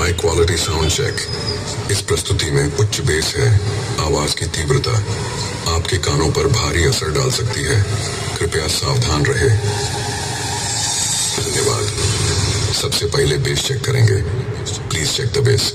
High quality sound check. इस प्रस्तुति में उच्च बेस है। आवाज की तीव्रता आपके कानों पर भारी असर डाल सकती है। कृपया सावधान रहे। धन्यवाद। सबसे पहले बेस चेक करेंगे। Please check the base.